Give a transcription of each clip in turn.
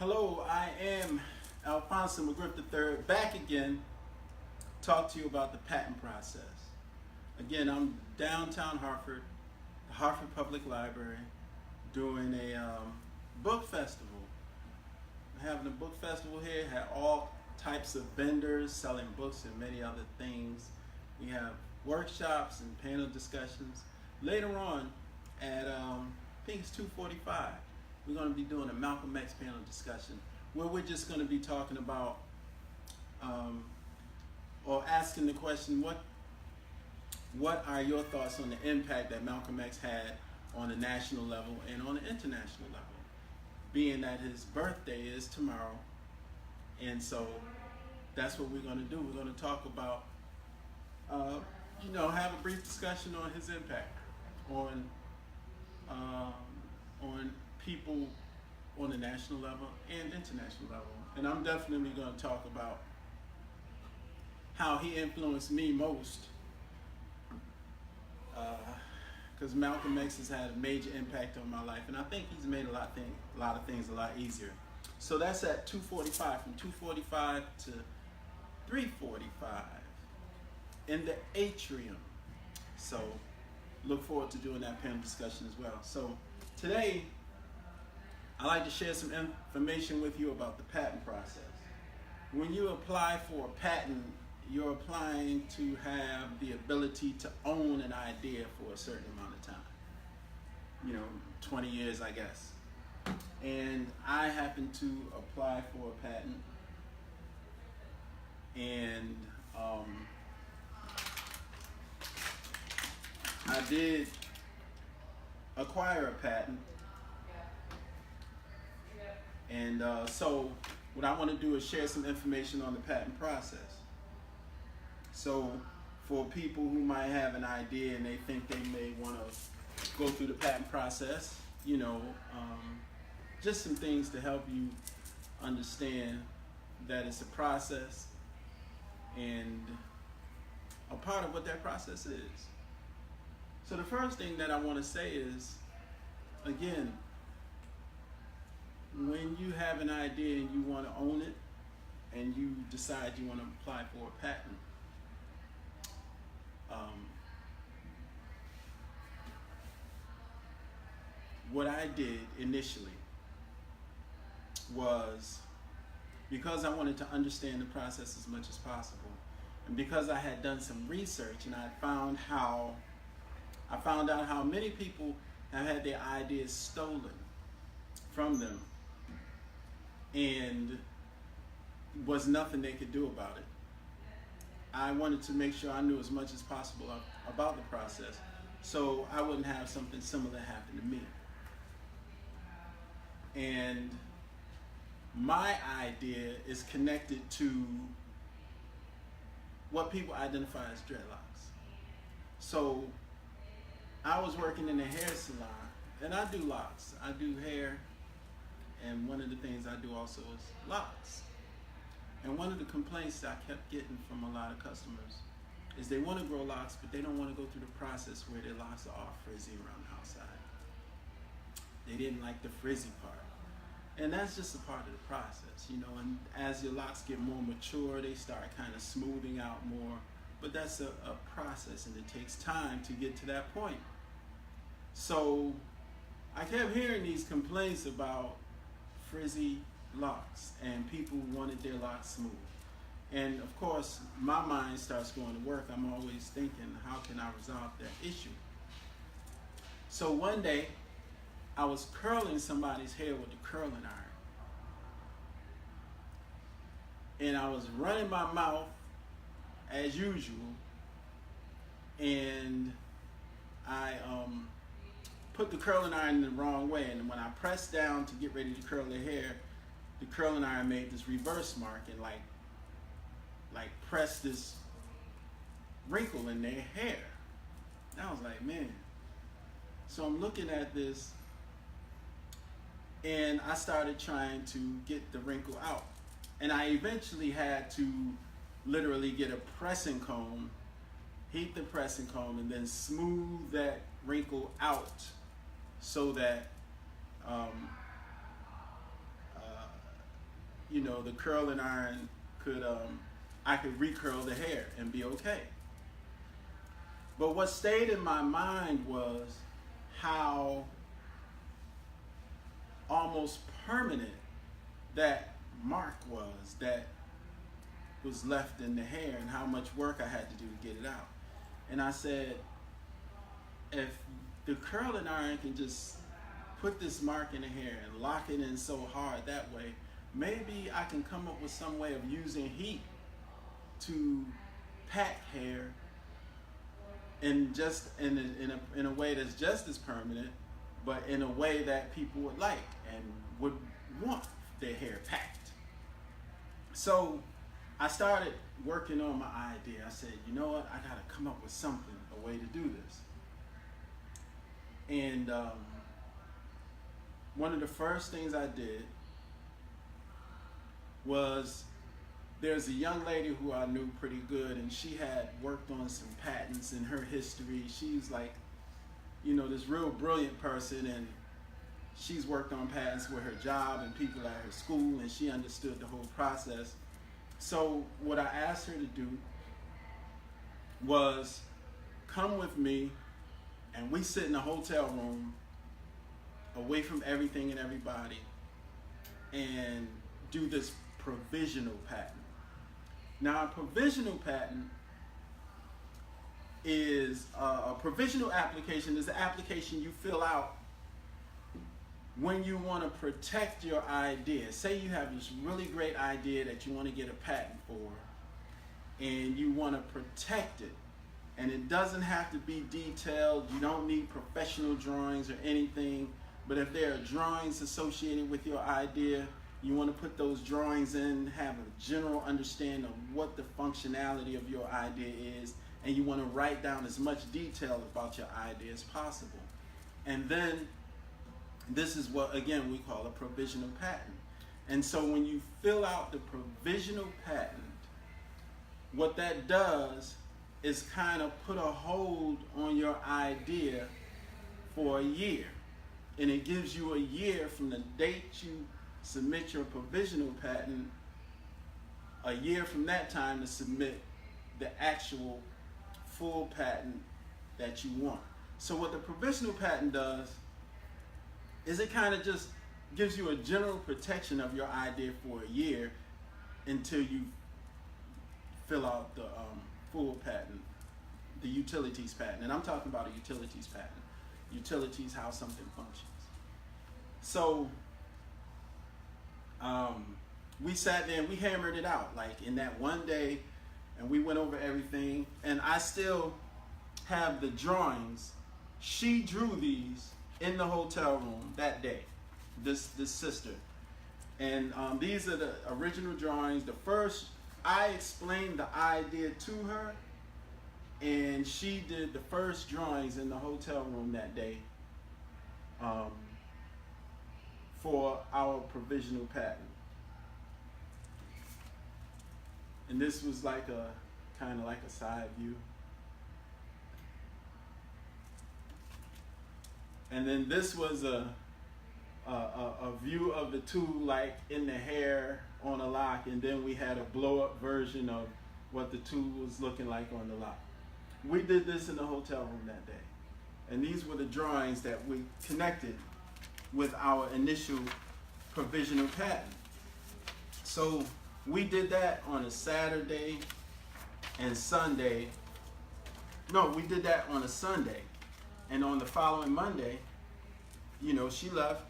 Hello, I am Alfonso McGriff III, back again, talk to you about the patent process. Again, I'm downtown Hartford, the Hartford Public Library, doing a book festival. We're having a book festival here, had all types of vendors selling books and many other things. We have workshops and panel discussions. Later on at, I think it's 2:45, we're going to be doing a Malcolm X panel discussion where we're just going to be talking about or asking the question, what are your thoughts on the impact that Malcolm X had on the national level and on the international level, being that his birthday is tomorrow. And so that's what we're going to do. We're going to talk about, have a brief discussion on his impact on people on the national level and international level. And I'm definitely going to talk about how he influenced me most, because Malcolm X has had a major impact on my life, and I think he's made a lot of things a lot easier. So that's at 2:45, from 2:45 to 3:45 in the atrium. So look forward to doing that panel discussion as well. So today, I'd like to share some information with you about the patent process. When you apply for a patent, you're applying to have the ability to own an idea for a certain amount of time. 20 years, I guess. And I happened to apply for a patent, and I did acquire a patent. And so what I want to do is share some information on the patent process. So for people who might have an idea and they think they may want to go through the patent process, just some things to help you understand that it's a process and a part of what that process is. So the first thing that I want to say is, again, when you have an idea and you want to own it and you decide you want to apply for a patent, what I did initially was, because I wanted to understand the process as much as possible, and because I had done some research and I found out how many people have had their ideas stolen from them and was nothing they could do about it. I wanted to make sure I knew as much as possible about the process so I wouldn't have something similar happen to me. And my idea is connected to what people identify as dreadlocks. So I was working in a hair salon, and I do locks. I do hair, and one of the things I do also is locks. And one of the complaints I kept getting from a lot of customers is they want to grow locks, but they don't want to go through the process where their locks are all frizzy around the outside. They didn't like the frizzy part. And that's just a part of the process, and as your locks get more mature, they start kind of smoothing out more. But that's a process, and it takes time to get to that point. So I kept hearing these complaints about frizzy locks, and people wanted their locks smooth. And of course, my mind starts going to work. I'm always thinking, how can I resolve that issue? So one day, I was curling somebody's hair with a curling iron. And I was running my mouth as usual, and I put the curling iron in the wrong way, and when I pressed down to get ready to curl their hair, the curling iron made this reverse mark and like pressed this wrinkle in their hair. And I was like, man. So I'm looking at this, and I started trying to get the wrinkle out. And I eventually had to literally get a pressing comb, heat the pressing comb, and then smooth that wrinkle out so that the curling iron could, I could recurl the hair and be okay. But what stayed in my mind was how almost permanent that mark was that was left in the hair, and how much work I had to do to get it out. And I said, if the curling iron can just put this mark in the hair and lock it in so hard that way, maybe I can come up with some way of using heat to pack hair in a way that's just as permanent, but in a way that people would like and would want their hair packed. So I started working on my idea. I said, you know what, I gotta come up with something, a way to do this. And one of the first things I did was, there's a young lady who I knew pretty good, and she had worked on some patents in her history. She's like, this real brilliant person, and she's worked on patents with her job and people at her school, and she understood the whole process. So what I asked her to do was come with me, and we sit in a hotel room away from everything and everybody and do this provisional patent. Now, a provisional patent is a provisional application is the application you fill out when you want to protect your idea. Say you have this really great idea that you want to get a patent for, and you want to protect it. And it doesn't have to be detailed. You don't need professional drawings or anything. But if there are drawings associated with your idea, you want to put those drawings in, have a general understanding of what the functionality of your idea is, and you want to write down as much detail about your idea as possible. And then this is what, again, we call a provisional patent. And so when you fill out the provisional patent, what that does is kind of put a hold on your idea for a year. And it gives you a year from the date you submit your provisional patent, a year from that time to submit the actual full patent that you want. So what the provisional patent does is it kind of just gives you a general protection of your idea for a year until you fill out the full patent, the utilities patent. And I'm talking about a utilities patent. Utilities, how something functions. So we sat there and we hammered it out like in that one day, and we went over everything, and I still have the drawings. She drew these in the hotel room that day, this sister. And these are the original drawings. The first, I explained the idea to her, and she did the first drawings in the hotel room that day for our provisional patent. And this was like a kind of like a side view. And then this was a view of the tool like in the hair on a lock, and then we had a blow up version of what the tool was looking like on the lock. We did this in the hotel room that day. And these were the drawings that we connected with our initial provisional patent. So we did that on a Saturday and Sunday. No, we did that on a Sunday. And on the following Monday, she left.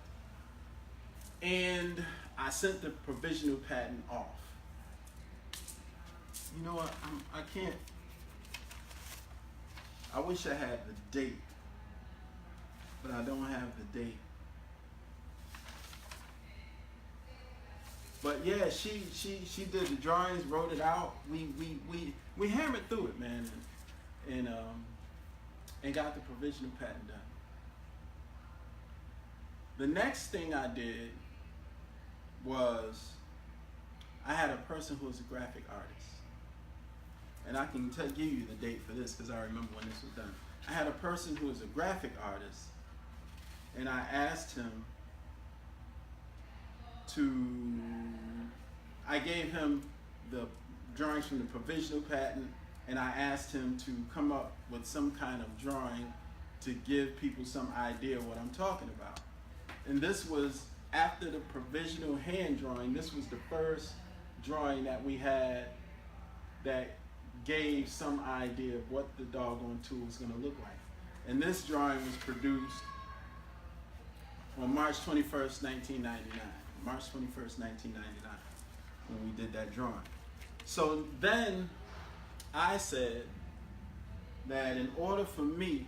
And I sent the provisional patent off. You know what? I can't. I wish I had the date, but I don't have the date. But yeah, she did the drawings, wrote it out. We hammered through it, man, and got the provisional patent done. The next thing I did was I had a person who was a graphic artist. And I can give you the date for this because I remember when this was done. I had a person who was a graphic artist, and I asked him to I gave him the drawings from the provisional patent, and I asked him to come up with some kind of drawing to give people some idea what I'm talking about. And this was after the provisional hand drawing. This was the first drawing that we had that gave some idea of what the doggone tool was going to look like. And this drawing was produced on March 21st, 1999. March 21st, 1999, when we did that drawing. So then I said that in order for me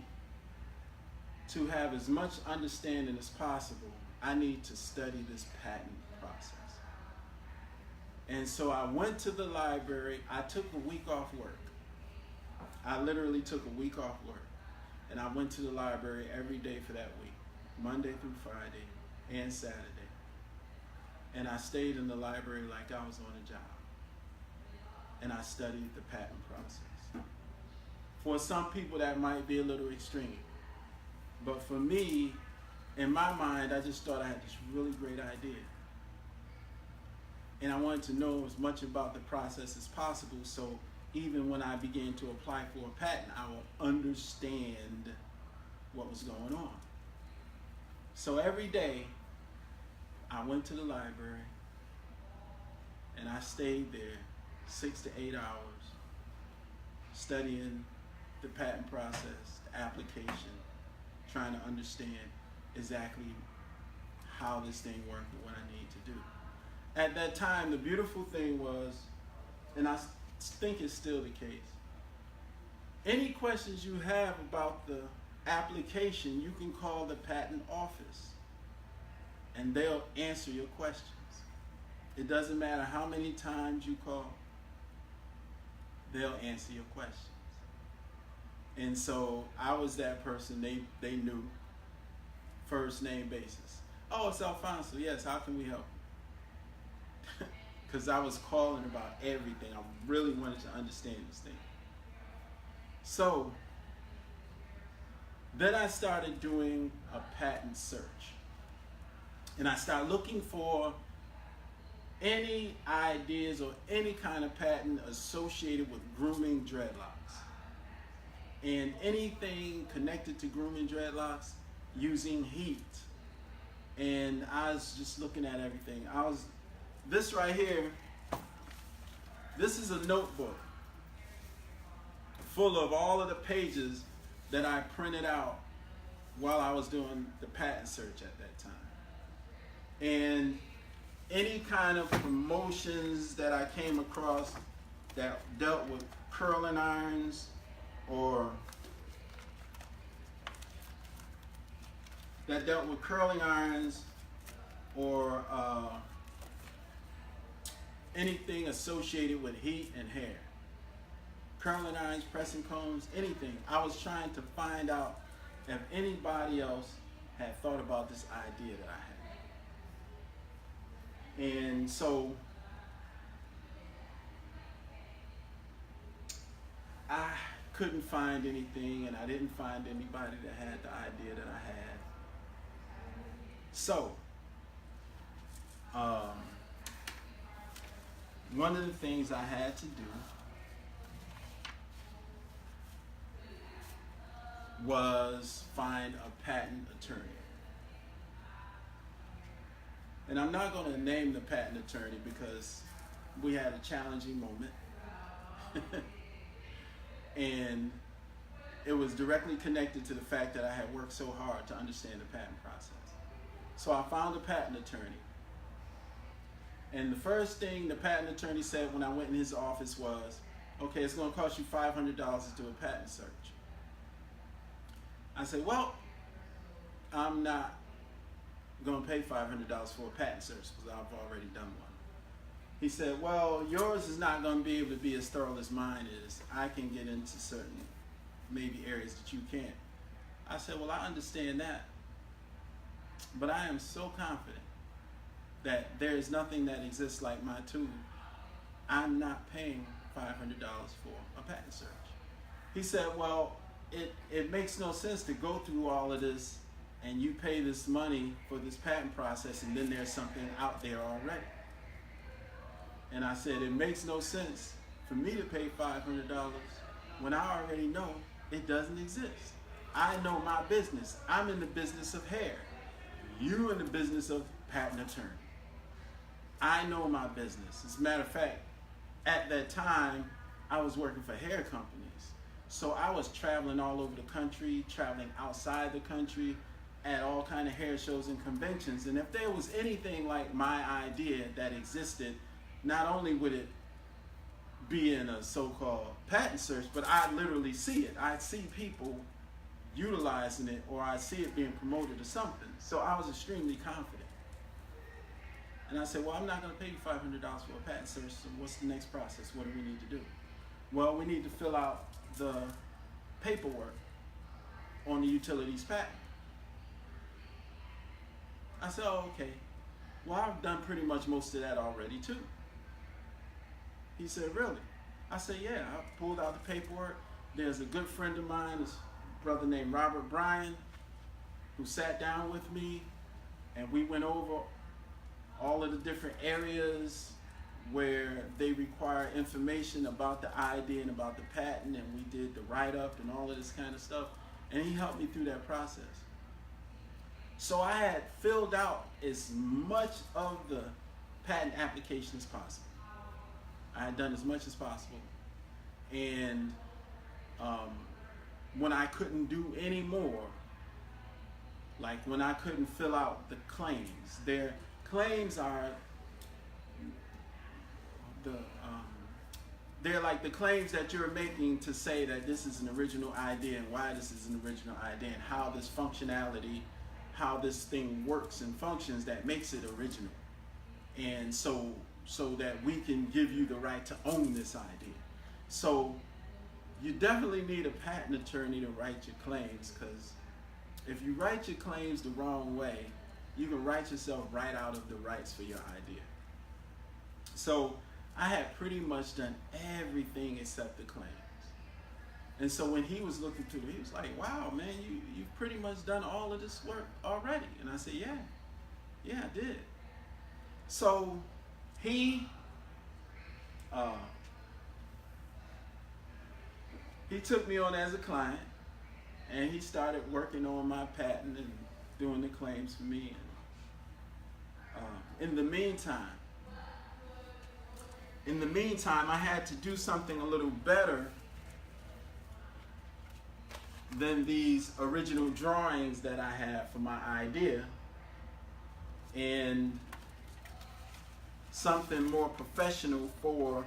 to have as much understanding as possible, I need to study this patent process. And so I went to the library. I took a week off work. I literally took a week off work. And I went to the library every day for that week, Monday through Friday and Saturday. And I stayed in the library like I was on a job. And I studied the patent process. For some people, that might be a little extreme. But for me, in my mind, I just thought I had this really great idea. And I wanted to know as much about the process as possible, so even when I began to apply for a patent, I would understand what was going on. So every day, I went to the library, and I stayed there 6 to 8 hours, studying the patent process, the application, trying to understand exactly how this thing worked and what I need to do. At that time, the beautiful thing was, and I think it's still the case, any questions you have about the application, you can call the patent office and they'll answer your questions. It doesn't matter how many times you call, they'll answer your questions. And so I was that person they knew, first name basis. Oh, it's Alfonso. Yes, how can we help you? Because I was calling about everything. I really wanted to understand this thing. So then I started doing a patent search. And I started looking for any ideas or any kind of patent associated with grooming dreadlocks. And anything connected to grooming dreadlocks using heat. And I was just looking at everything. This right here, this is a notebook full of all of the pages that I printed out while I was doing the patent search at that time. And any kind of promotions that I came across that dealt with curling irons or anything associated with heat and hair. Curling irons, pressing combs, anything. I was trying to find out if anybody else had thought about this idea that I had. And so I couldn't find anything, and I didn't find anybody that had the idea that I had. So, one of the things I had to do was find a patent attorney. And I'm not going to name the patent attorney because we had a challenging moment. And it was directly connected to the fact that I had worked so hard to understand the patent process. So I found a patent attorney. And the first thing the patent attorney said when I went in his office was, okay, it's going to cost you $500 to do a patent search. I said, well, I'm not going to pay $500 for a patent search because I've already done one. He said, well, yours is not going to be able to be as thorough as mine is. I can get into certain maybe areas that you can't. I said, well, I understand that. But I am so confident that there is nothing that exists like my tool. I'm not paying $500 for a patent search. He said, well, it makes no sense to go through all of this and you pay this money for this patent process and then there's something out there already. And I said, it makes no sense for me to pay $500 when I already know it doesn't exist. I know my business. I'm in the business of hair. You in the business of patent attorney. I know my business. As a matter of fact, at that time, I was working for hair companies. So I was traveling all over the country, traveling outside the country, at all kind of hair shows and conventions. And if there was anything like my idea that existed, not only would it be in a so-called patent search, but I'd literally see it. I'd see people utilizing it, or I'd see it being promoted or something. So I was extremely confident. And I said, well, I'm not going to pay you $500 for a patent search, so what's the next process? What do we need to do? Well, we need to fill out the paperwork on the utilities patent. I said, oh, okay. Well, I've done pretty much most of that already, too. He said, really? I said, yeah. I pulled out the paperwork. There's a good friend of mine, this brother named Robert Bryan, who sat down with me, and we went over all of the different areas where they require information about the idea and about the patent, and we did the write-up and all of this kind of stuff, and he helped me through that process. So I had filled out as much of the patent application as possible. I had done as much as possible, and when I couldn't do any more, like when I couldn't fill out the claims, their claims are they're like the claims that you're making to say that this is an original idea and why this is an original idea and how this functionality, how this thing works and functions that makes it original. And so that we can give you the right to own this idea. So you definitely need a patent attorney to write your claims, because if you write your claims the wrong way, you can write yourself right out of the rights for your idea. So I had pretty much done everything except the claims. And so when he was looking through it, he was like, wow, man, you've pretty much done all of this work already. And I said, yeah, I did. So he took me on as a client, and he started working on my patent and doing the claims for me. And in the meantime, I had to do something a little better than these original drawings that I had for my idea, and something more professional for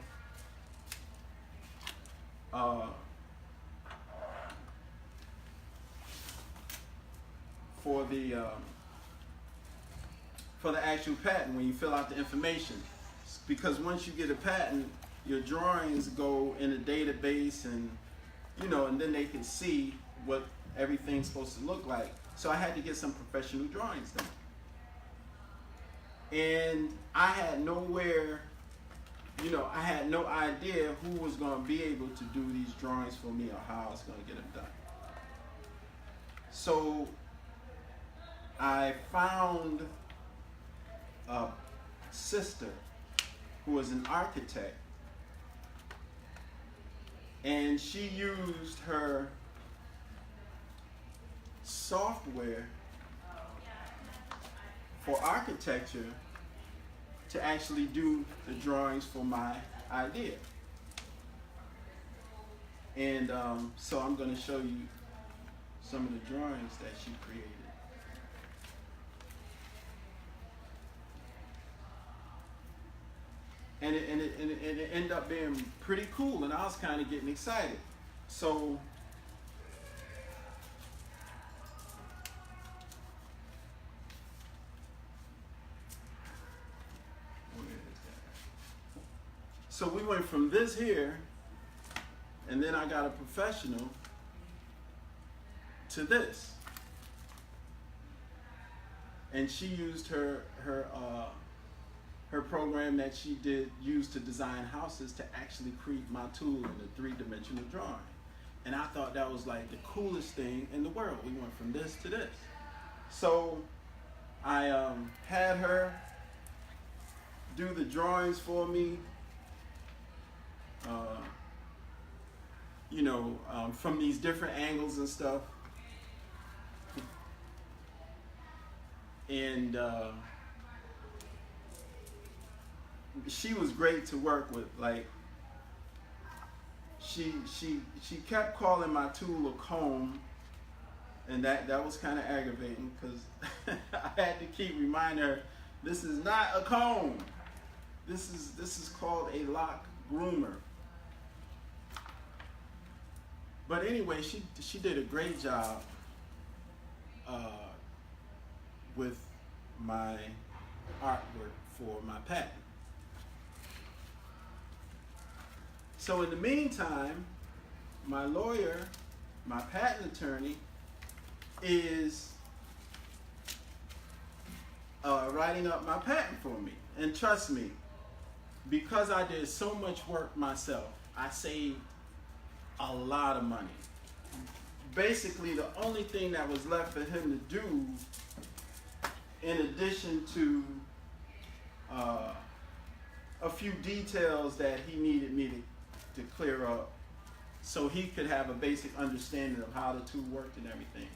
the actual patent when you fill out the information. Because once you get a patent, your drawings go in a database, and and then they can see what everything's supposed to look like. So I had to get some professional drawings done. And I had nowhere, I had no idea who was going to be able to do these drawings for me or how I was going to get them done. So I found a sister who was an architect, and she used her software for architecture to actually do the drawings for my idea. And so I'm going to show you some of the drawings that she created. And it ended up being pretty cool, and I was kind of getting excited. So we went from this here, and then I got a professional, to this. And she used her program that she used to design houses to actually create my tool in a three-dimensional drawing. And I thought that was like the coolest thing in the world. We went from this to this. So I had her do the drawings for me. From these different angles and stuff. And she was great to work with. Like, she kept calling my tool a comb, and that was kind of aggravating because I had to keep reminding her, this is not a comb. This is called a LockGroomer. But anyway, she did a great job with my artwork for my patent. So in the meantime, my lawyer, my patent attorney, is writing up my patent for me. And trust me, because I did so much work myself, I saved a lot of money. Basically, the only thing that was left for him to do, in addition to a few details that he needed me to clear up, so he could have a basic understanding of how the tool worked and everything.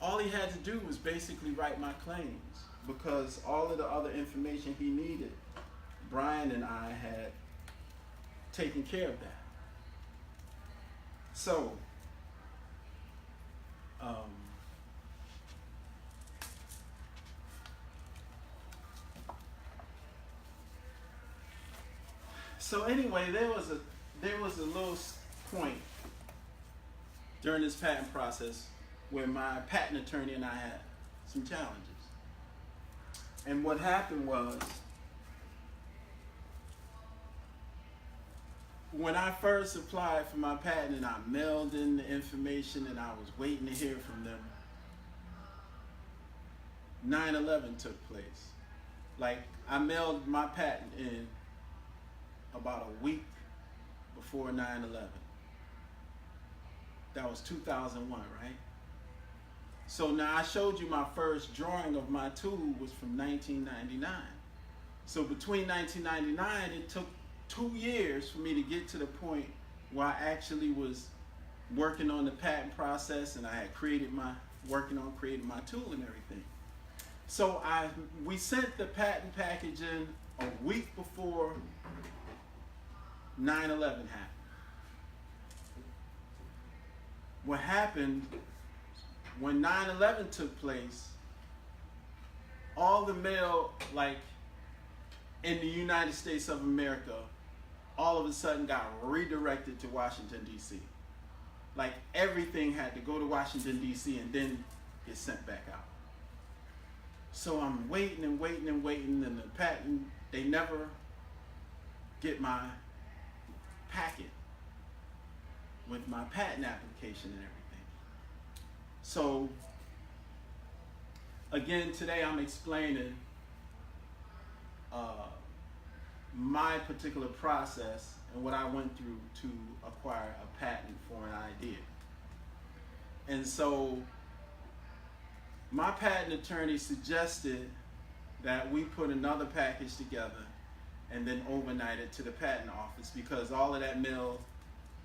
All he had to do was basically write my claims, because all of the other information he needed, Brian and I had taken care of that. So, anyway, there was a little point during this patent process where my patent attorney and I had some challenges. And what happened was, when I first applied for my patent and I mailed in the information and I was waiting to hear from them, 9/11 took place. Like, I mailed my patent in about a week before 9/11. That was 2001, right? So now I showed you my first drawing of my tool was from 1999. So between 1999, it took 2 years for me to get to the point where I actually was working on the patent process, and I had creating my tool and everything. So we sent the patent package in a week before 9/11 happened. What happened when 9/11 took place, all the mail, like, in the United States of America, all of a sudden got redirected to Washington, D.C. Like, everything had to go to Washington, D.C. and then get sent back out. So I'm waiting and waiting and waiting, and the patent, they never get my packet with my patent application and everything. So, again, today I'm explaining my particular process and what I went through to acquire a patent for an idea. And so, my patent attorney suggested that we put another package together and then overnight it to the patent office, because all of that mail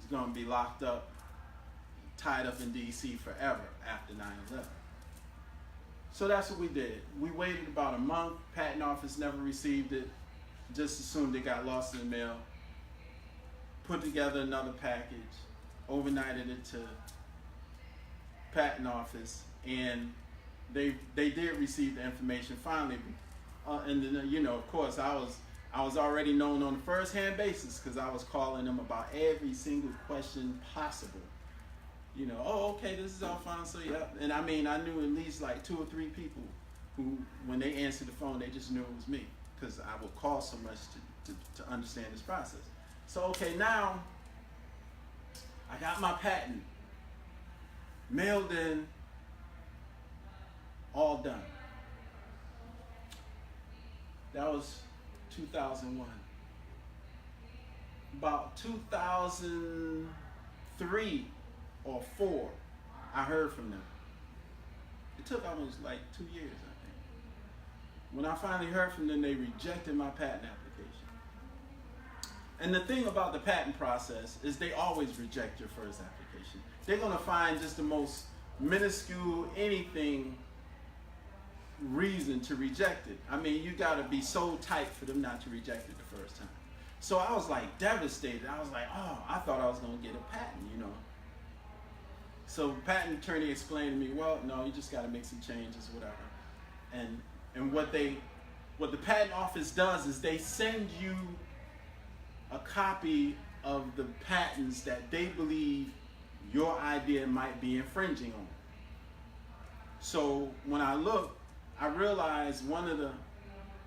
is going to be locked up, tied up in DC forever after 9/11. So that's what we did. We waited about a month. Patent office never received it. Just assumed it got lost in the mail. Put together another package, overnighted it to patent office, and they did receive the information finally. And then, of course, I was already known on a first-hand basis, because I was calling them about every single question possible. Oh, okay, this is all fine, so yeah. And I mean, I knew at least like 2 or 3 people who, when they answered the phone, they just knew it was me, because I would call so much to understand this process. So, okay, now I got my patent mailed in, all done. That was 2001. About 2003 or 4, I heard from them. It took almost like 2 years, I think. When I finally heard from them, they rejected my patent application. And the thing about the patent process is they always reject your first application. They're going to find just the most minuscule anything reason to reject it. I mean, you got to be so tight for them not to reject it the first time. So I was like devastated. I was like, oh, I thought I was going to get a patent, you know. So patent attorney explained to me, well, no, you just got to make some changes, whatever. And what the patent office does is they send you a copy of the patents that they believe your idea might be infringing on. So when I looked, I realized one of the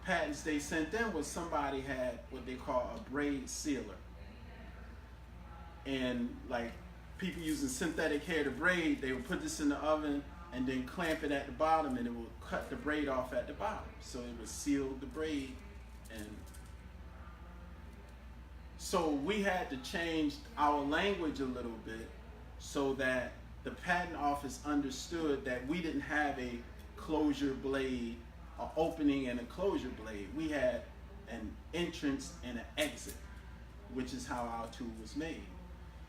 patents they sent them was somebody had what they call a braid sealer. And like people using synthetic hair to braid, they would put this in the oven and then clamp it at the bottom, and it would cut the braid off at the bottom. So it would seal the braid. And so we had to change our language a little bit so that the patent office understood that we didn't have a closure blade, an opening and a closure blade. We had an entrance and an exit, which is how our tool was made.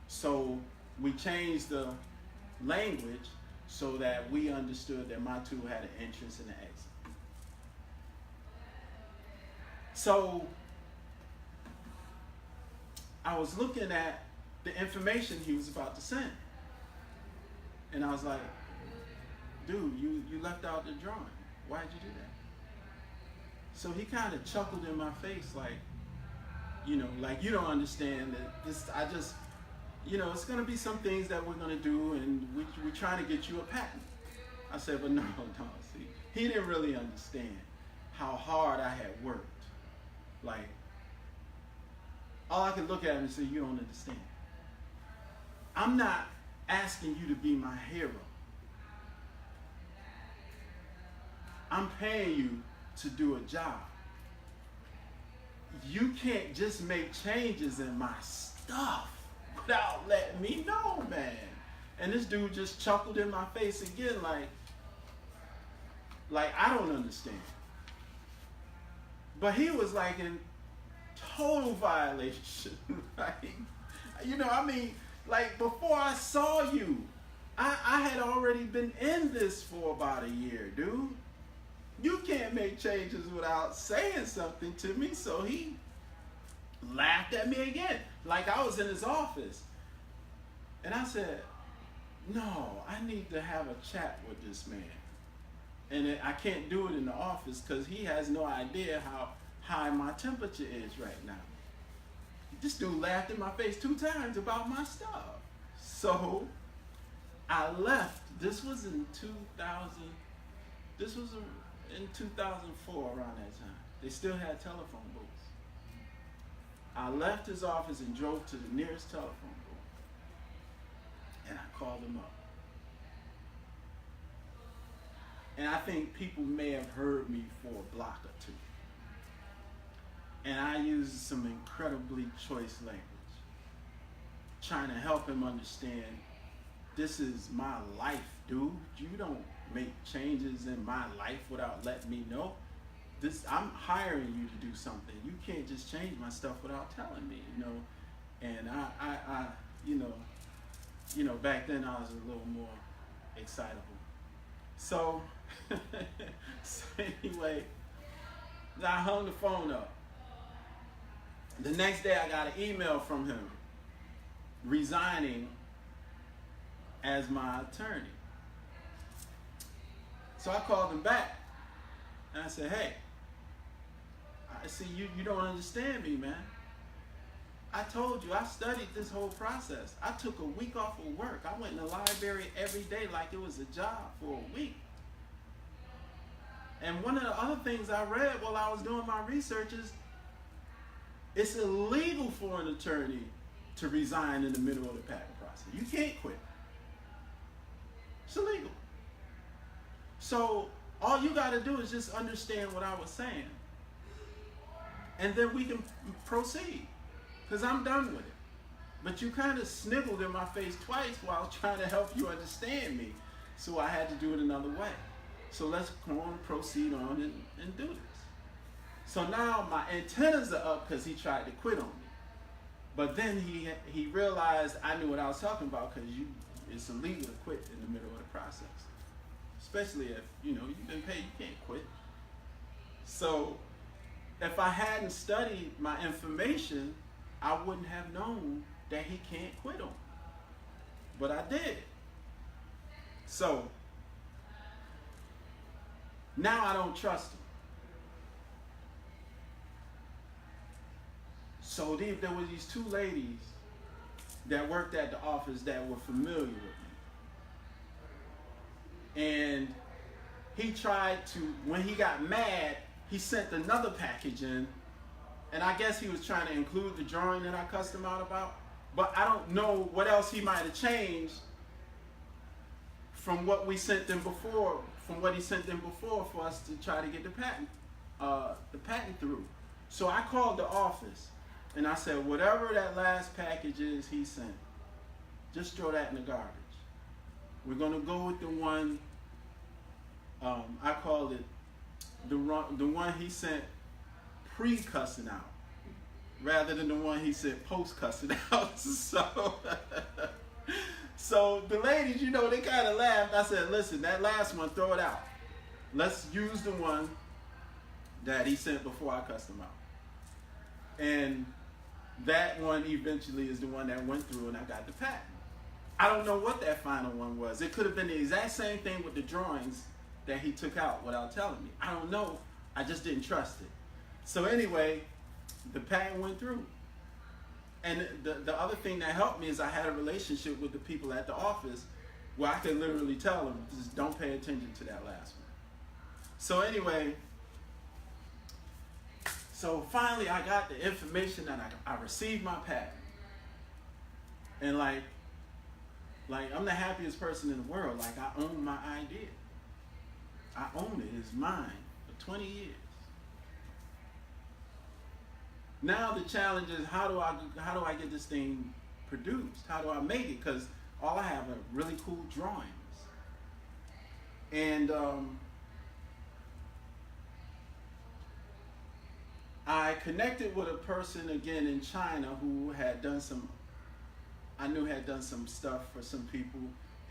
So we changed the language so that we understood that my tool had an entrance and an exit. So I was looking at the information he was about to send. And I was like, dude, you left out the drawing. Why'd you do that? So he kind of chuckled in my face like, you know, like you don't understand that this, I just, you know, it's going to be some things that we're going to do, and we're trying to get you a patent. I said, but no, see, he didn't really understand how hard I had worked. Like, all I could look at him and say, you don't understand. I'm not asking you to be my hero. I'm paying you to do a job. You can't just make changes in my stuff without letting me know, man. And this dude just chuckled in my face again like I don't understand. But he was like in total violation. Like, you know, I mean, like before I saw you, I had already been in this for about a year, dude. You can't make changes without saying something to me. So he laughed at me again, like I was in his office. And I said, no, I need to have a chat with this man. And I can't do it in the office because he has no idea how high my temperature is right now. This dude laughed in my face 2 times about my stuff. So I left. This was in 2004, around that time. They still had telephone booths. I left his office and drove to the nearest telephone booth. And I called him up. And I think people may have heard me for a block or 2. And I used some incredibly choice language, trying to help him understand, this is my life, dude. You don't make changes in my life without letting me know. I'm hiring you to do something. You can't just change my stuff without telling me, you know. And I you know, back then I was a little more excitable. So, anyway, I hung the phone up. The next day I got an email from him resigning as my attorney. So I called him back and I said, hey, I see you don't understand me, man. I told you, I studied this whole process. I took a week off of work. I went in the library every day like it was a job for a week. And one of the other things I read while I was doing my research is it's illegal for an attorney to resign in the middle of the patent process. You can't quit. It's illegal. So all you got to do is just understand what I was saying. And then we can proceed. Because I'm done with it. But you kind of sniggled in my face twice while trying to help you understand me. So I had to do it another way. So let's go on, proceed on, and do this. So now my antennas are up because he tried to quit on me. But then he realized I knew what I was talking about, because it's illegal to quit in the middle of the process. Especially if, you've been paid, you can't quit. So if I hadn't studied my information, I wouldn't have known that he can't quit on me. But I did. So now I don't trust him. So there were these two ladies that worked at the office that were familiar with me. And he tried to, when he got mad, he sent another package in. And I guess he was trying to include the drawing that I cussed him out about. But I don't know what else he might have changed from what we sent them before, from what he sent them before, for us to try to get the patent through. So I called the office and I said, whatever that last package is he sent, just throw that in the garbage. We're gonna go with the one, I called it the one he sent pre-cussing out, rather than the one he sent post-cussing out. So the ladies, they kind of laughed. I said, listen, that last one, throw it out. Let's use the one that he sent before I cussed him out. And that one eventually is the one that went through and I got the patent. I don't know what that final one was. It could have been the exact same thing with the drawings that he took out without telling me. I don't know. I just didn't trust it. So anyway, the patent went through. And the other thing that helped me is I had a relationship with the people at the office where I could literally tell them, just don't pay attention to that last one. So anyway, so finally I got the information and I received my patent. And like I'm the happiest person in the world. Like, I own my idea. I own it. It's mine for 20 years. Now the challenge is, how do I get this thing produced? How do I make it? Because all I have are really cool drawings. And I connected with a person again in China who had done some stuff for some people,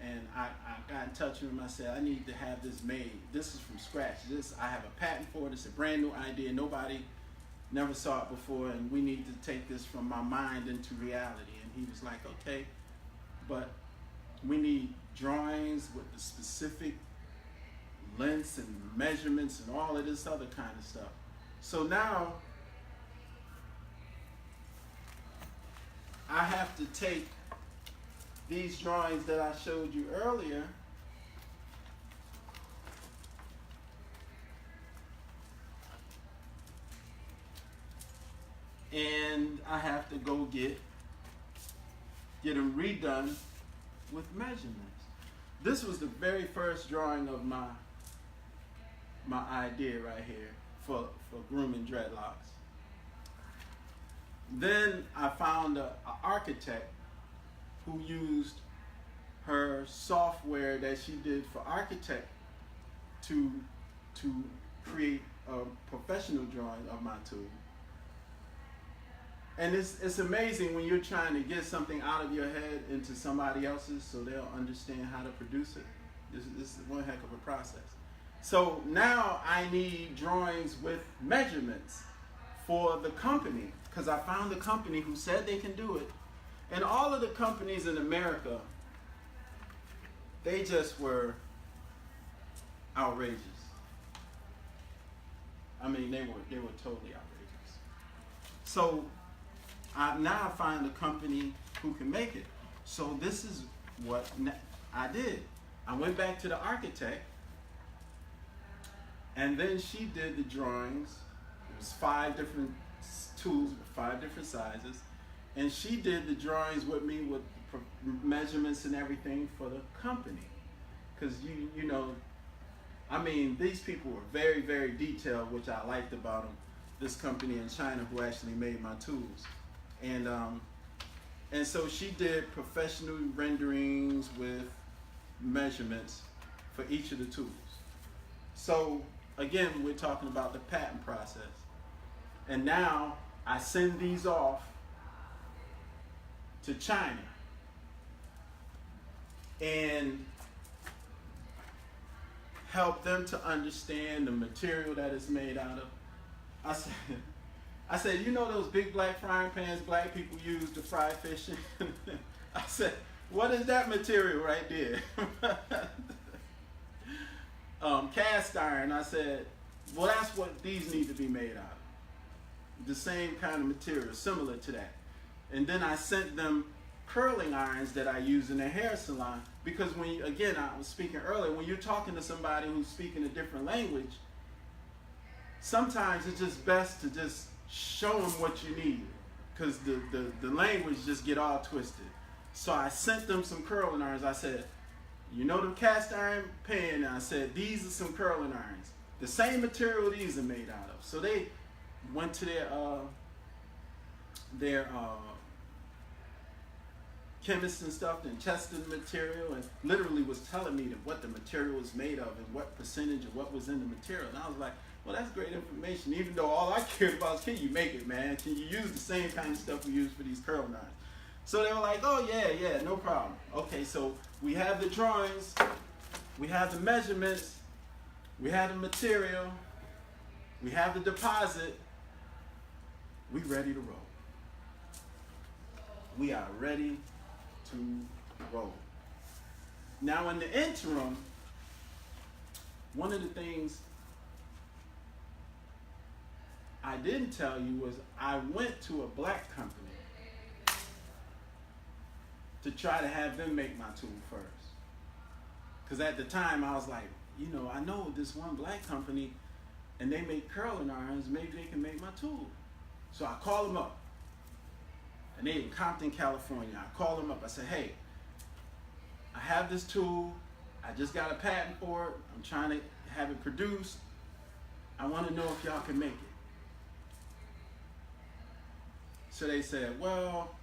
and I got in touch with him. I said, I need to have this made. This is from scratch. I have a patent for it. It's a brand new idea. Nobody never saw it before, and we need to take this from my mind into reality. And he was like, okay, but we need drawings with the specific lengths and measurements and all of this other kind of stuff. So now I have to take these drawings that I showed you earlier and I have to go get them redone with measurements. This was the very first drawing of my idea right here for grooming dreadlocks. Then I found an architect who used her software that she did for architect to create a professional drawing of my tool. And it's amazing when you're trying to get something out of your head into somebody else's so they'll understand how to produce it. This is one heck of a process. So now I need drawings with measurements for the company, because I found a company who said they can do it. And all of the companies in America, they just were outrageous. I mean, they were totally outrageous. So now I find a company who can make it. So this is what I did. I went back to the architect, and then she did the drawings. It was 5 different tools with 5 different sizes, and she did the drawings with me with measurements and everything for the company. Because you know, I mean, these people were very, very detailed, which I liked about them. This company in China who actually made my tools. And so she did professional renderings with measurements for each of the tools. So again, we're talking about the patent process. And now I send these off to China. And help them to understand the material that it's made out of. I said, you know those big black frying pans black people use to fry fish in? I said, what is that material right there? Cast iron. I said, well, that's what these need to be made out of. The same kind of material, similar to that. And then I sent them curling irons that I use in the hair salon, because when you, again, I was speaking earlier, when you're talking to somebody who's speaking a different language, sometimes it's just best to just show them what you need, because the language just get all twisted. So I sent them some curling irons. I said, you know the cast iron pan? I said, these are some curling irons. The same material these are made out of. So they went to their chemists and stuff and tested the material and literally was telling me that what the material was made of and what percentage of what was in the material. And I was like, well, that's great information, even though all I cared about is, can you make it, man? Can you use the same kind of stuff we use for these curl irons? So they were like, oh, yeah, no problem. Okay, so we have the drawings, we have the measurements, we have the material, we have the deposit, we ready to roll. We are ready to roll. Now in the interim, one of the things I didn't tell you was I went to a black company to try to have them make my tool first. Because at the time I was like, you know, I know this one black company and they make curling irons, maybe they can make my tool. So I called them up. And they in Compton, California. I called them up. I said, hey, I have this tool. I just got a patent for it. I'm trying to have it produced. I want to know if y'all can make it. So they said, well,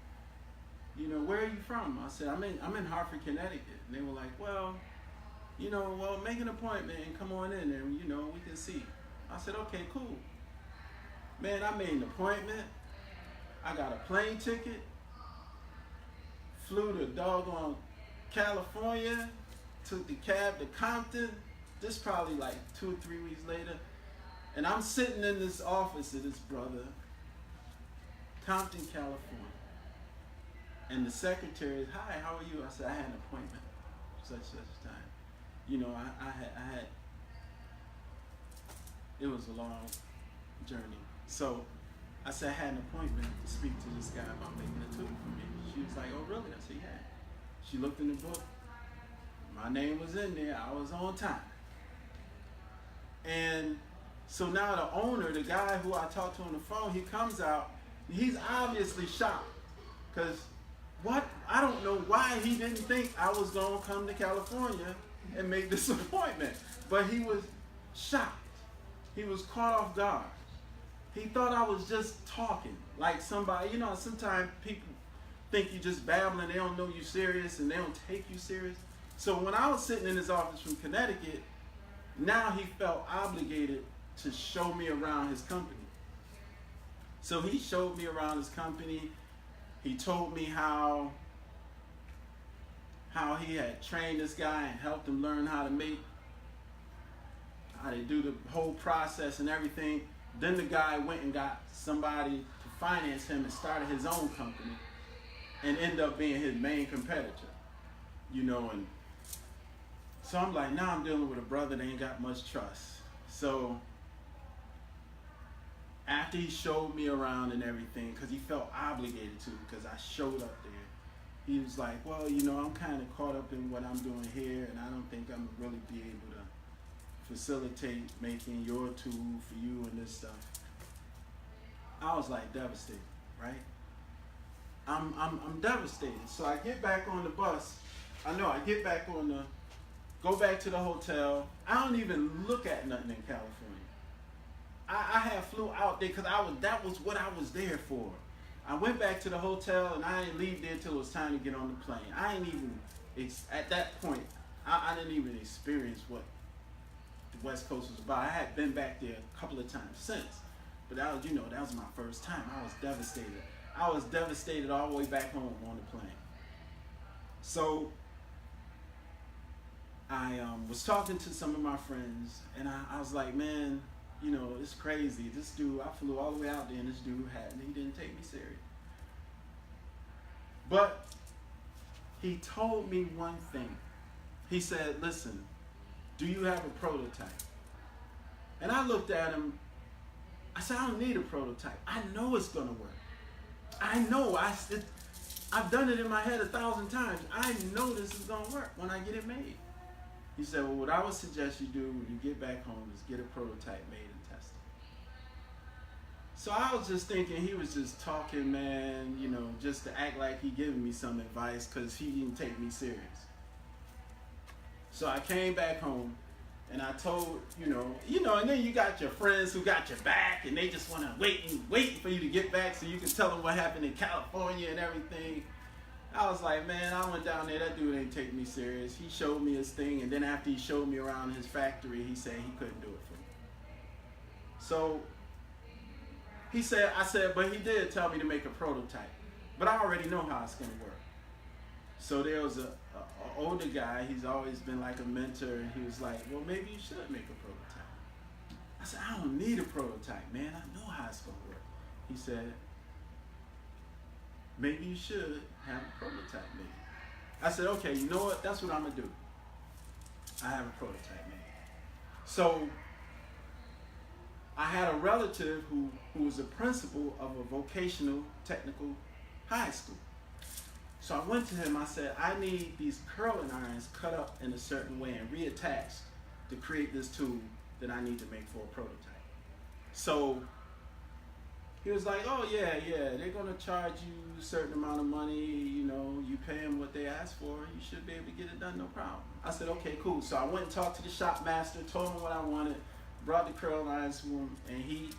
you know, where are you from? I said, I'm in Hartford, Connecticut. And they were like, well, you know, well, make an appointment and come on in and, you know, we can see. I said, okay, cool. Man, I made an appointment. I got a plane ticket, flew to doggone California, took the cab to Compton. This probably like 2 or 3 weeks later. And I'm sitting in this office of this brother, Compton, California. And the secretary is, hi, how are you? I said, I had an appointment, such time. You know, I had, it was a long journey. So I said, I had an appointment to speak to this guy about making a tool for me. She was like, oh, really? I said, yeah. She looked in the book. My name was in there. I was on time. And so now the owner, the guy who I talked to on the phone, he comes out. He's obviously shocked. Because what? I don't know why he didn't think I was going to come to California and make this appointment. But he was shocked. He was caught off guard. He thought I was just talking, like somebody, you know, sometimes people think you just babbling, they don't know you serious and they don't take you serious. So when I was sitting in his office from Connecticut, now he felt obligated to show me around his company. So he showed me around his company. He told me how he had trained this guy and helped him learn how to do the whole process and everything. Then the guy went and got somebody to finance him and started his own company and ended up being his main competitor, you know. And so I'm like, now I'm dealing with a brother that ain't got much trust. So after he showed me around and everything, because he felt obligated to, because I showed up there, he was like, well, you know, I'm kind of caught up in what I'm doing here, and I don't think I'm really be able to facilitate making your tool for you and this stuff. I was like devastated, right? I'm devastated. So I get back on the bus. Go back to the hotel. I don't even look at nothing in California. I had flew out there because that was what I was there for. I went back to the hotel and I didn't leave there until it was time to get on the plane. I ain't even, at that point, I didn't even experience what the West Coast was about. I had been back there a couple of times since, but that was, that was my first time. I was devastated. I was devastated all the way back home on the plane. So I was talking to some of my friends, and I was like, man, it's crazy. This dude, I flew all the way out there, and this dude he didn't take me serious. But he told me one thing. He said, listen, do you have a prototype? And I looked at him. I said, I don't need a prototype. I know it's going to work. I know. I've done it in my head 1,000 times. I know this is going to work when I get it made. He said, well, what I would suggest you do when you get back home is get a prototype made and test it. So I was just thinking he was just talking, man, just to act like he giving me some advice because he didn't take me serious. So I came back home and I told, and then you got your friends who got your back and they just want to waiting for you to get back so you can tell them what happened in California and everything. I was like, man, I went down there. That dude ain't take me serious. He showed me his thing, and then after he showed me around his factory, he said he couldn't do it for me. So I said, but he did tell me to make a prototype. But I already know how it's going to work. So there was a older guy. He's always been like a mentor, and he was like, well, maybe you should make a prototype. I said, I don't need a prototype, man. I know how it's going to work. He said, maybe you should have a prototype made. I said, okay, you know what? That's what I'm going to do. I have a prototype made. So I had a relative who was a principal of a vocational technical high school. So I went to him. I said, I need these curling irons cut up in a certain way and reattached to create this tool that I need to make for a prototype. So he was like, oh, yeah, they're going to charge you a certain amount of money. You pay them what they ask for. You should be able to get it done, no problem. I said, okay, cool. So I went and talked to the shop master, told him what I wanted, brought the curl irons to him, and he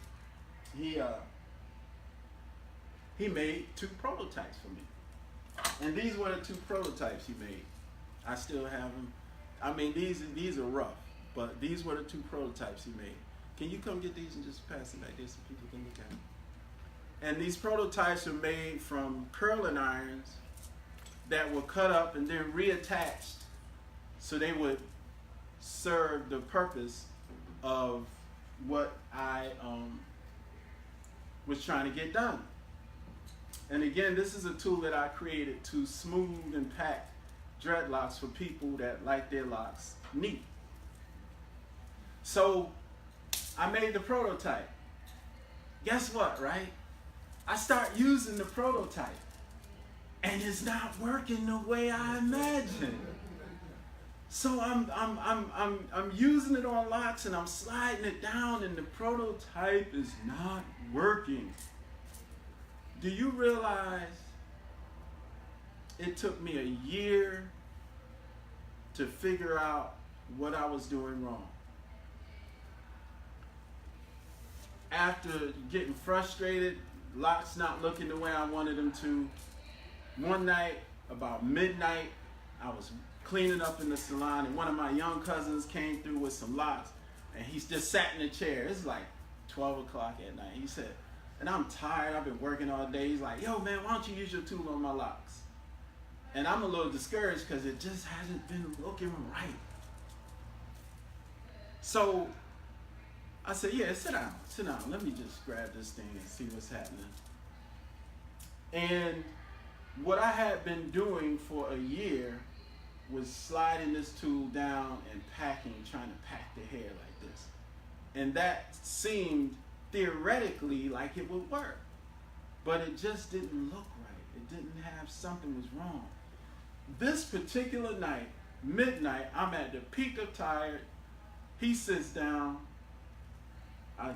made 2 prototypes for me. And these were the 2 prototypes he made. I still have them. I mean, these are rough, but these were the 2 prototypes he made. Can you come get these and just pass it back there so people can look at them? And these prototypes are made from curling irons that were cut up and then reattached so they would serve the purpose of what I was trying to get done. And again, this is a tool that I created to smooth and pack dreadlocks for people that like their locks neat. So I made the prototype. Guess what, right? I start using the prototype, and it's not working the way I imagined. So I'm using it on locks, and I'm sliding it down, and the prototype is not working. Do you realize it took me a year to figure out what I was doing wrong? After getting frustrated, locks not looking the way I wanted them to, one night about midnight, I was cleaning up in the salon, and one of my young cousins came through with some locks, and he just sat in a chair. It's like 12 o'clock at night. He said, and I'm tired, I've been working all day. He's like, yo man, why don't you use your tool on my locks? And I'm a little discouraged because it just hasn't been looking right. So I said, yeah, sit down. Let me just grab this thing and see what's happening. And what I had been doing for a year was sliding this tool down and packing, trying to pack the hair like this. And that seemed theoretically like it would work, but it just didn't look right. It didn't have, something was wrong. This particular night, midnight, I'm at the peak of tired. He sits down. I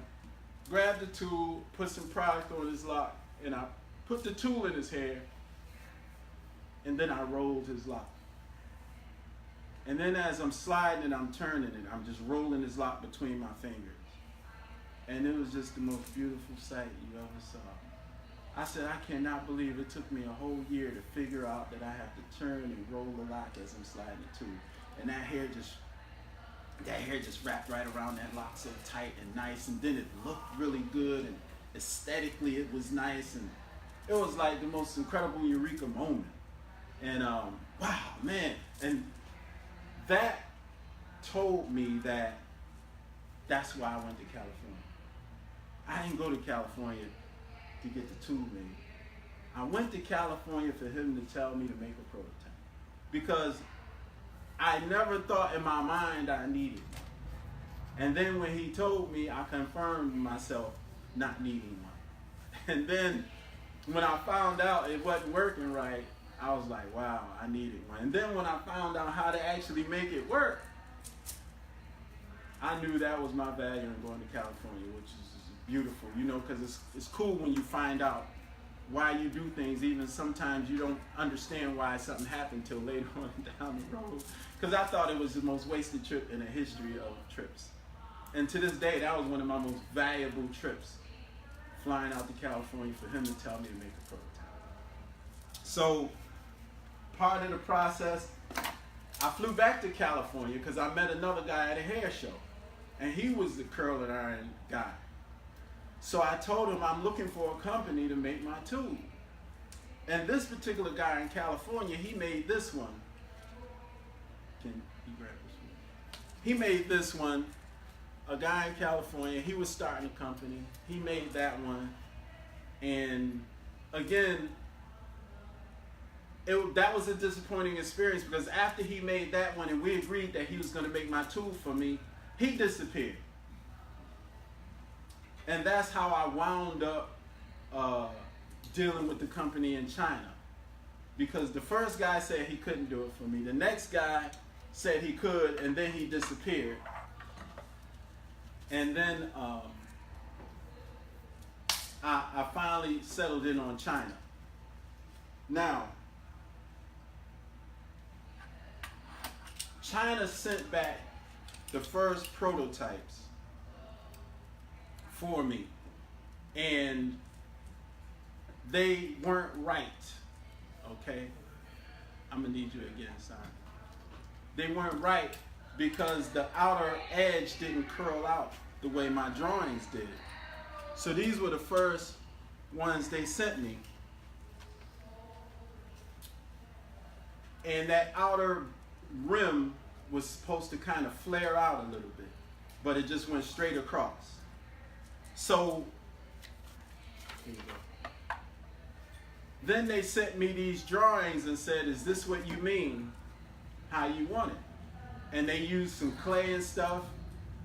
grab the tool, put some product on his lock, and I put the tool in his hair, and then I rolled his lock. And then as I'm sliding it, I'm turning it. I'm just rolling his lock between my fingers. And it was just the most beautiful sight you ever saw. I said, I cannot believe it took me a whole year to figure out that I have to turn and roll the lock as I'm sliding the tool. And that hair just that hair just wrapped right around that lock so tight and nice, and then it looked really good, and aesthetically it was nice, and it was like the most incredible Eureka moment. And wow, man, and that told me that that's why I went to California. I didn't go to California to get the tool made. I went to California for him to tell me to make a prototype, because I never thought in my mind I needed one. And then when he told me, I confirmed myself not needing one. And then when I found out it wasn't working right, I was like, wow, I needed one. And then when I found out how to actually make it work, I knew that was my value in going to California, which is beautiful, you know, because it's cool when you find out why you do things. Even sometimes you don't understand why something happened till later on down the road. Because I thought it was the most wasted trip in the history of trips. And to this day, that was one of my most valuable trips, flying out to California for him to tell me to make a prototype. So part of the process, I flew back to California because I met another guy at a hair show, and he was the curl and iron guy. So I told him I'm looking for a company to make my tool. And this particular guy in California, he made this one. Can you grab this one? He made this one. A guy in California, he was starting a company. He made that one. And again, that was a disappointing experience, because after he made that one and we agreed that he was going to make my tool for me, he disappeared. And that's how I wound up dealing with the company in China. Because the first guy said he couldn't do it for me. The next guy said he could, and then he disappeared. And then I finally settled in on China. Now, China sent back the first prototypes for me, and they weren't right. Okay, I'm gonna need you again, son. They weren't right because the outer edge didn't curl out the way my drawings did. So these were the first ones they sent me, and that outer rim was supposed to kind of flare out a little bit, but it just went straight across. So here you go. Then they sent me these drawings and said, is this what you mean, how you want it? And they used some clay and stuff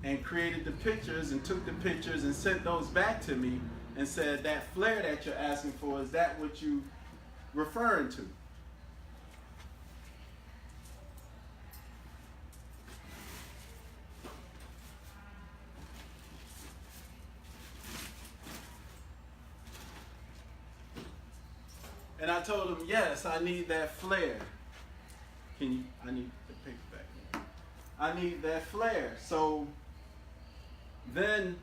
and created the pictures and took the pictures and sent those back to me and said, that flare that you're asking for, is that what you referring to? And I told him, yes, I need that flare. I need the paper back. I need that flare. So then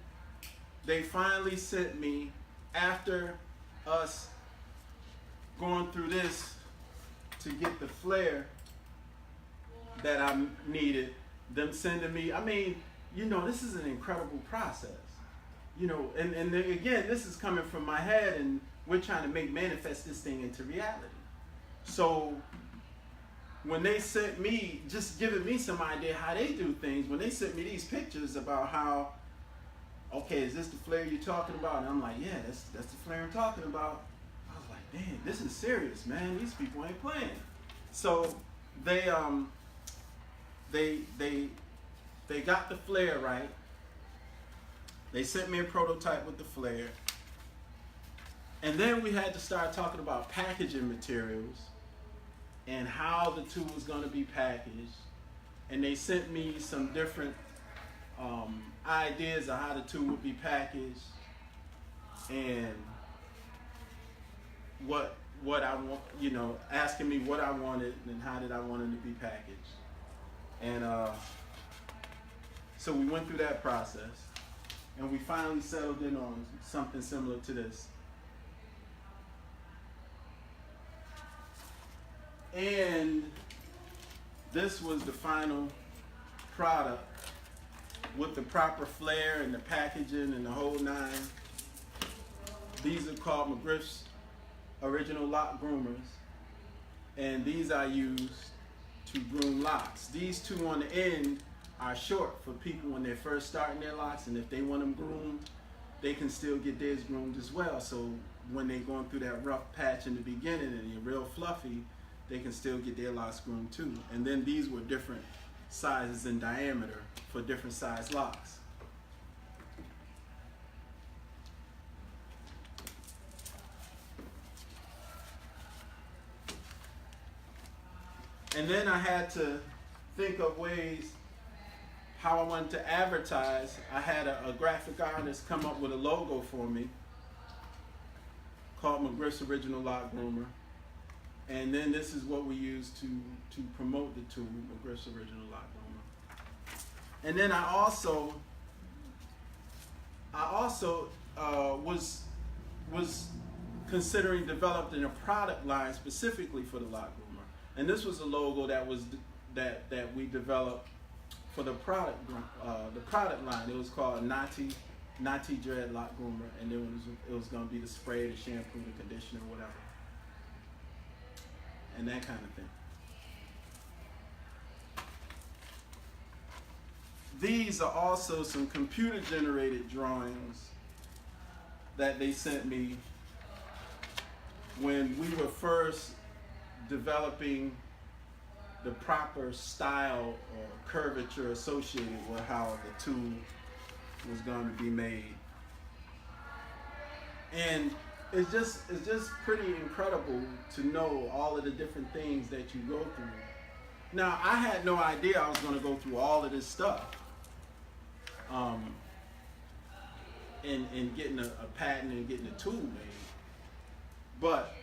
they finally sent me, after us going through this to get the flare that I needed, them sending me, I mean, you know, this is an incredible process. You know, and again, this is coming from my head, and we're trying to manifest this thing into reality. So when they sent me, just giving me some idea how they do things, when they sent me these pictures about how, okay, is this the flare you're talking about? And I'm like, yeah, that's the flare I'm talking about. I was like, man, this is serious, man. These people ain't playing. So they got the flare right. They sent me a prototype with the flare. And then we had to start talking about packaging materials and how the tool was going to be packaged. And they sent me some different ideas of how the tool would be packaged and what I want, you know, asking me what I wanted and how did I want it to be packaged. And so we went through that process, and we finally settled in on something similar to this. And this was the final product with the proper flair and the packaging and the whole nine. These are called McGriff's Original Lock Groomers, and these I use to groom locks. These two on the end are short for people when they're first starting their locks, and if they want them groomed, they can still get theirs groomed as well. So when they're going through that rough patch in the beginning and they're real fluffy, they can still get their locks groomed too. And then these were different sizes in diameter for different size locks. And then I had to think of ways how I wanted to advertise. I had a graphic artist come up with a logo for me called McGriff's Original Lock Groomer. And then this is what we use to promote the tool, McGriff's Original Lock Groomer. And then I also was considering developing a product line specifically for the lock groomer. And this was a logo that we developed for the product line. It was called Nati Dread Lock Groomer, and it was going to be the spray, the shampoo, the conditioner, whatever, and that kind of thing. These are also some computer-generated drawings that they sent me when we were first developing the proper style or curvature associated with how the tool was going to be made. And it's just pretty incredible to know all of the different things that you go through. Now, I had no idea I was going to go through all of this stuff in getting a patent and getting a tool made. But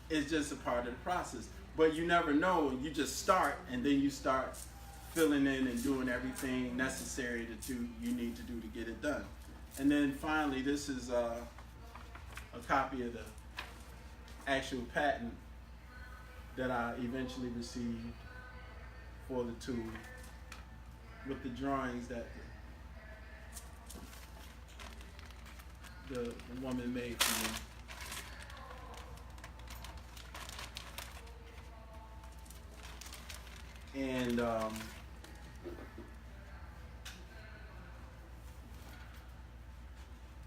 it's just a part of the process. But you never know. You just start, and then you start filling in and doing everything necessary you need to do to get it done. And then finally, this is a copy of the actual patent that I eventually received for the tool with the drawings that the woman made for me.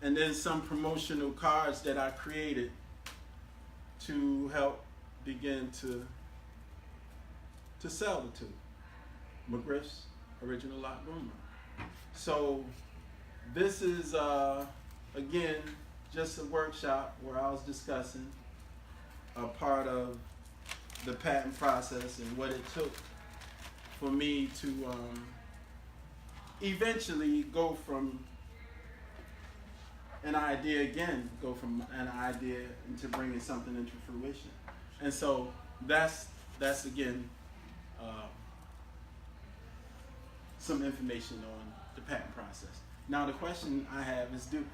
And then some promotional cards that I created to help begin to sell the tool. McGriff's Original Lock Groomer. So this is again just a workshop where I was discussing a part of the patent process and what it took for me to eventually go from an idea into bringing something into fruition. And so that's again some information on the patent process. Now the question I have is, do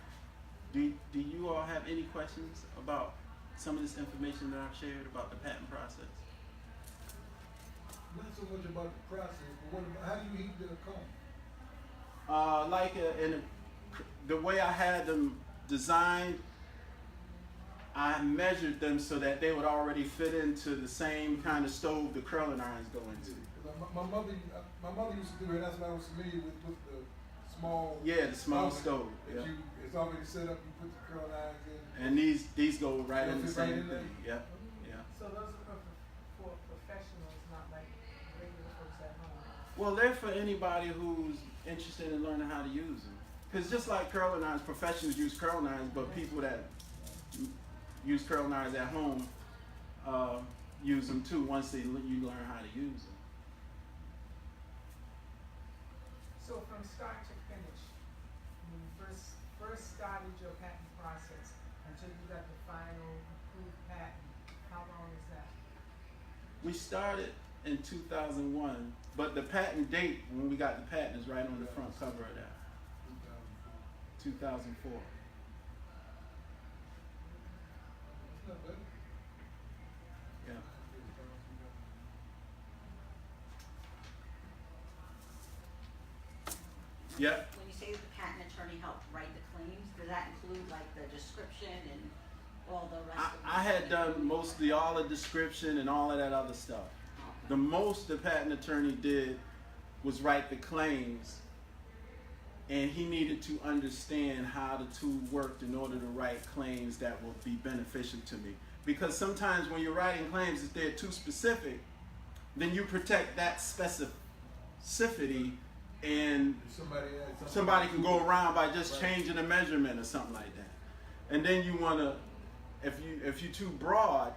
you all have any questions about some of this information that I've shared about the patent process? Not so much about the process, but how do you heat the cone? The way I had them designed, I measured them so that they would already fit into the same kind of stove the curling irons go into. My mother used to do it. That's what I was familiar with the small. Yeah, the small stove. Yeah. It's already set up. You put the curling irons in. And these go right in the same thing. Yeah, yeah. So those are for professionals, not like regular folks at home. Well, they're for anybody who's interested in learning how to use them. Because just like curling irons, professionals use curling irons, but people that use curling irons at home use them too once you learn how to use them. So from start to finish, when you first started your patent process until you got the final approved patent, how long is that? We started in 2001, but the patent date when we got the patent is right on the front cover of that. 2004. Yeah. Yep. When you say the patent attorney helped write the claims, does that include like the description and all the rest of it? I had done mostly all the description and all of that other stuff. The most the patent attorney did was write the claims, and he needed to understand how the tool worked in order to write claims that will be beneficial to me. Because sometimes when you're writing claims, if they're too specific, then you protect that specificity, and somebody can go around by just changing a measurement or something like that. And then you want to, if you're too broad,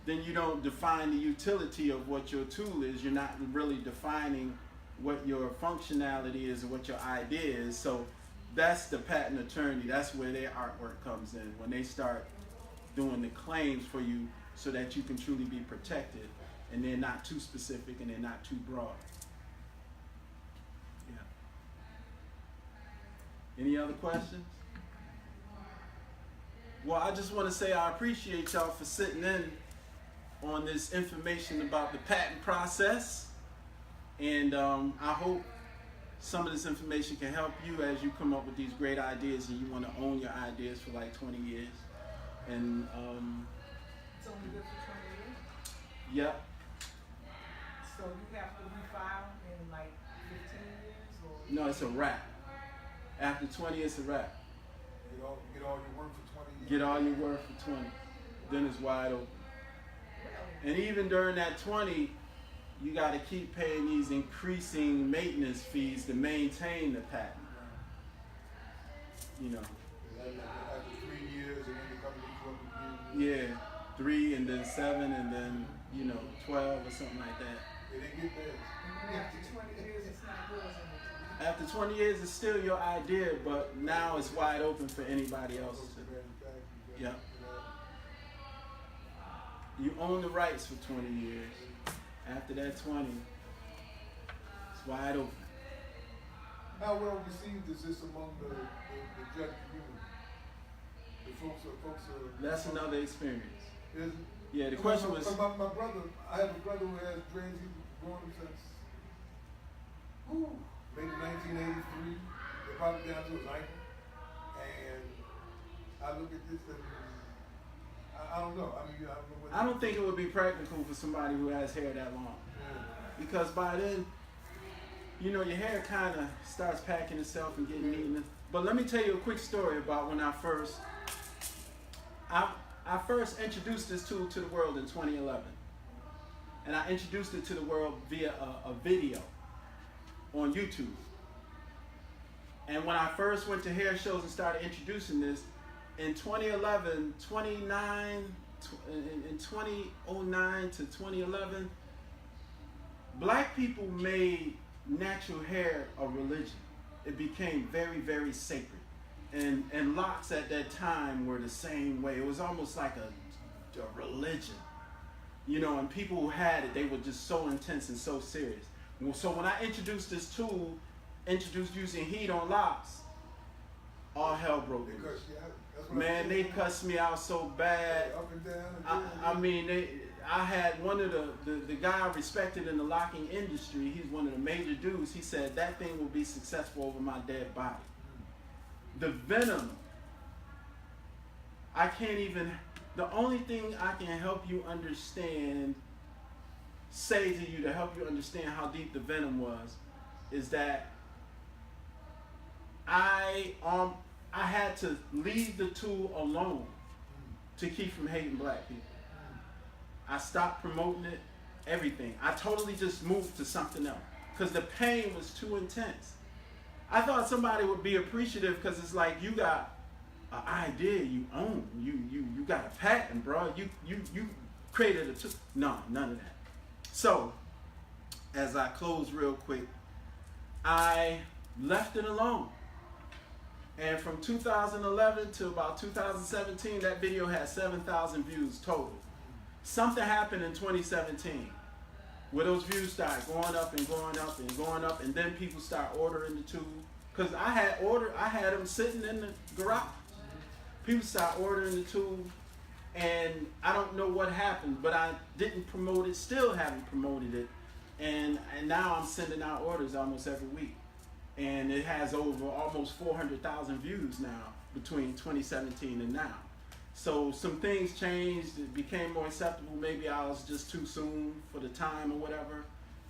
then you don't define the utility of what your tool is. You're not really defining what your functionality is or what your idea is. So that's the patent attorney. That's where their artwork comes in, when they start doing the claims for you so that you can truly be protected and they're not too specific and they're not too broad. Yeah. Any other questions? Well, I just want to say I appreciate y'all for sitting in on this information about the patent process. And I hope some of this information can help you as you come up with these great ideas and you want to own your ideas for like 20 years. And It's only good for 20 years? yep. So you have to refile in like 15 years or? No, it's a wrap. After 20, it's a wrap. Get all your work for 20 years. Get all your work for 20. Then it's wide open. And even during that 20, you got to keep paying these increasing maintenance fees to maintain the patent. You know. After 3 years, and then the company come again. Yeah, 3 and then 7 and then 12 or something like that. They didn't get theirs. And then after 20 years, it's not yours anymore. After 20 years, it's still your idea, but now it's wide open for anybody else to. Yeah. You own the rights for 20 years. After that 20, it's wide open. How well received is this among the judge community? The folks are. That's another experience. Is it? Yeah, the question was. My brother, I have a brother who has dreads. He's been growing them since maybe 1983. They're probably down to his ankle. And I look at this and I don't know. I mean, I don't know what. I don't think it would be practical for somebody who has hair that long. Yeah. Because by then, your hair kind of starts packing itself and getting neat. But let me tell you a quick story about when I first introduced this tool to the world in 2011. And I introduced it to the world via a video on YouTube. And when I first went to hair shows and started introducing this, in 2011, in 2009 to 2011, black people made natural hair a religion. It became very, very sacred. And locks at that time were the same way. It was almost like a religion. And people who had it, they were just so intense and so serious. So when I introduced this tool, introduced using heat on locks, all hell broke loose. Man, they cussed me out so bad. Up and down. I mean, I had one of the guy I respected in the locking industry. He's one of the major dudes. He said that thing will be successful over my dead body. The venom, I can't even. The only thing I can help you understand, say to you to help you understand how deep the venom was, is that I had to leave the tool alone to keep from hating black people. I stopped promoting it, everything. I totally just moved to something else because the pain was too intense. I thought somebody would be appreciative because it's like you got an idea you own. You got a patent, bro. You created a tool. No, none of that. So, as I close real quick, I left it alone. And from 2011 to about 2017, that video had 7,000 views total. Something happened in 2017 where those views started going up and going up and going up, and then people start ordering the tool. Because I had them sitting in the garage. People start ordering the tool, and I don't know what happened, but I didn't promote it, still haven't promoted it, and now I'm sending out orders almost every week. and it has over almost 400,000 views now between 2017 and now. So some things changed. It became more acceptable. Maybe I was just too soon for the time or whatever,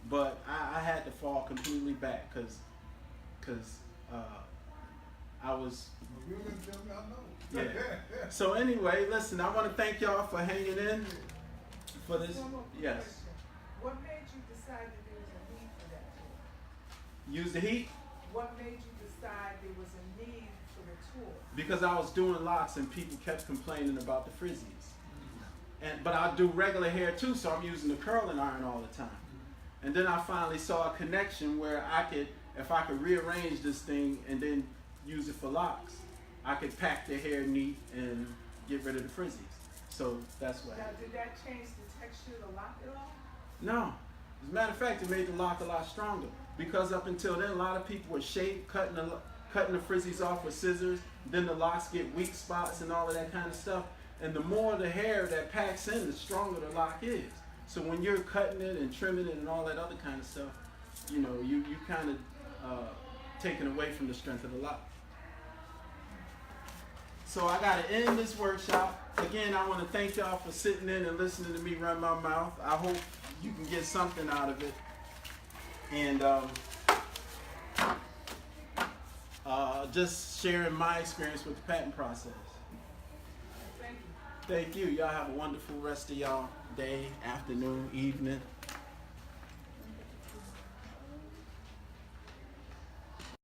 but I had to fall completely back because I was. You didn't tell me I know. Yeah. So anyway, listen, I want to thank y'all for hanging in for this. One more Yes. question. What made you decide that there was a need for that tour? Use the heat What made you decide there was a need for the tour? because I was doing locks and people kept complaining about the frizzies. But I do regular hair too, so I'm using the curling iron all the time. And then I finally saw a connection where I could, if I could rearrange this thing and then use it for locks, I could pack the hair neat and get rid of the frizzies. So that's what Now, happened. did that change the texture of the lock at all? No. As a matter of fact, it made the lock a lot stronger. Because up until then, a lot of people were cutting the frizzies off with scissors. Then the locks get weak spots and all of that kind of stuff. And the more the hair that packs in, the stronger the lock is. So when you're cutting it and trimming it and all that other kind of stuff, you know, you kind of taking away from the strength of the lock. So I got to end this workshop. Again, I want to thank y'all for sitting in and listening to me run my mouth. I hope you can get something out of it. And just sharing my experience with the patent process. Thank you. Thank you. Y'all have a wonderful rest of y'all day, afternoon, evening.